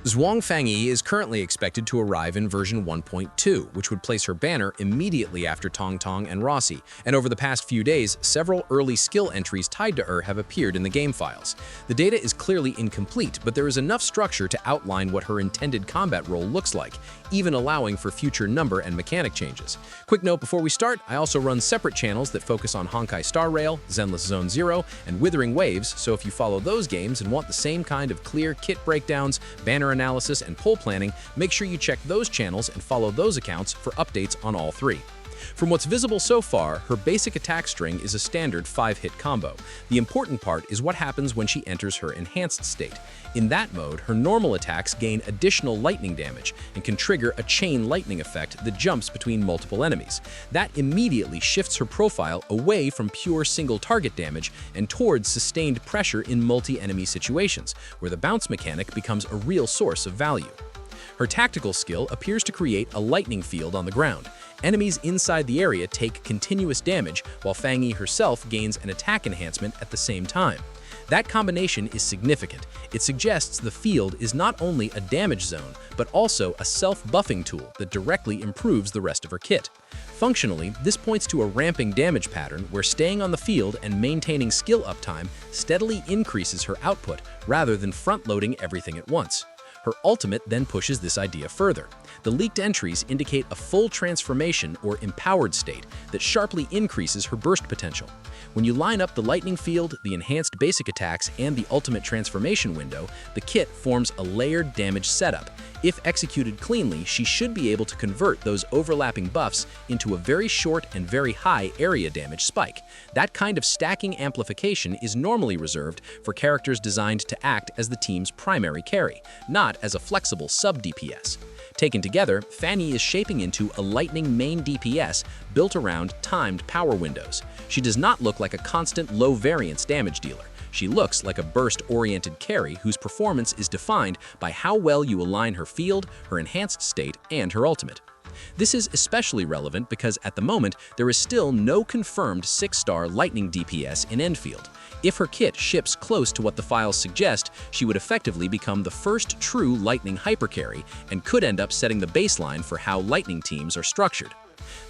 Zhuang Fangyi is currently expected to arrive in version 1.2, which would place her banner immediately after Tang Tang and Rossi, and over the past few days, several early skill entries tied to her have appeared in the game files. The data is clearly incomplete, but there is enough structure to outline what her intended combat role looks like, even allowing for future number and mechanic changes. Quick note before we start, I also run separate channels that focus on Honkai Star Rail, Zenless Zone Zero, and Withering Waves, so if you follow those games and want the same kind of clear kit breakdowns, banner analysis, and pull planning, make sure you check those channels and follow those accounts for updates on all three. From what's visible so far, her basic attack string is a standard 5-hit combo. The important part is what happens when she enters her enhanced state. In that mode, her normal attacks gain additional lightning damage and can trigger a chain lightning effect that jumps between multiple enemies. That immediately shifts her profile away from pure single target damage and towards sustained pressure in multi-enemy situations, where the bounce mechanic becomes a real source of value. Her tactical skill appears to create a lightning field on the ground. Enemies inside the area take continuous damage, while Fangyi herself gains an attack enhancement at the same time. That combination is significant. It suggests the field is not only a damage zone, but also a self-buffing tool that directly improves the rest of her kit. Functionally, this points to a ramping damage pattern where staying on the field and maintaining skill uptime steadily increases her output rather than front-loading everything at once. Her ultimate then pushes this idea further. The leaked entries indicate a full transformation or empowered state that sharply increases her burst potential. When you line up the lightning field, the enhanced basic attacks, and the ultimate transformation window, the kit forms a layered damage setup. If executed cleanly, she should be able to convert those overlapping buffs into a very short and very high area damage spike. That kind of stacking amplification is normally reserved for characters designed to act as the team's primary carry, not as a flexible sub-DPS. Taken together, Fangyi is shaping into a lightning main DPS built around timed power windows. She does not look like a constant low-variance damage dealer. She looks like a burst-oriented carry whose performance is defined by how well you align her field, her enhanced state, and her ultimate. This is especially relevant because at the moment, there is still no confirmed 6-star lightning DPS in Endfield. If her kit ships close to what the files suggest, she would effectively become the first true lightning hypercarry and could end up setting the baseline for how lightning teams are structured.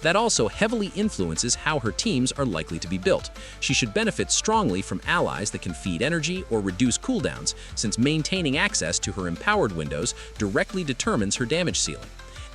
That also heavily influences how her teams are likely to be built. She should benefit strongly from allies that can feed energy or reduce cooldowns, since maintaining access to her empowered windows directly determines her damage ceiling.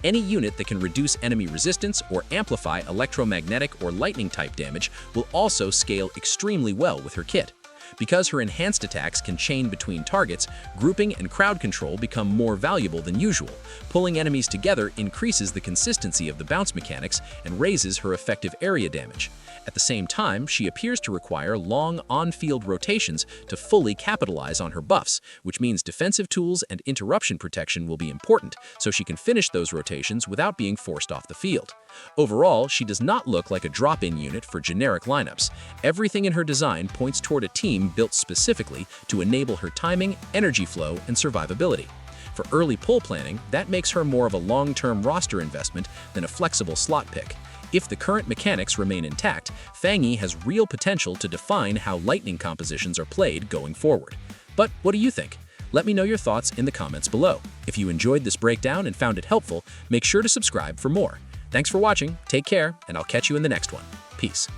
Any unit that can reduce enemy resistance or amplify electromagnetic or lightning-type damage will also scale extremely well with her kit. Because her enhanced attacks can chain between targets, grouping and crowd control become more valuable than usual. Pulling enemies together increases the consistency of the bounce mechanics and raises her effective area damage. At the same time, she appears to require long on-field rotations to fully capitalize on her buffs, which means defensive tools and interruption protection will be important, so she can finish those rotations without being forced off the field. Overall, she does not look like a drop-in unit for generic lineups. Everything in her design points toward a team built specifically to enable her timing, energy flow, and survivability. For early pull planning, that makes her more of a long-term roster investment than a flexible slot pick. If the current mechanics remain intact, Fangyi has real potential to define how lightning compositions are played going forward. But what do you think? Let me know your thoughts in the comments below. If you enjoyed this breakdown and found it helpful, make sure to subscribe for more. Thanks for watching, take care, and I'll catch you in the next one. Peace.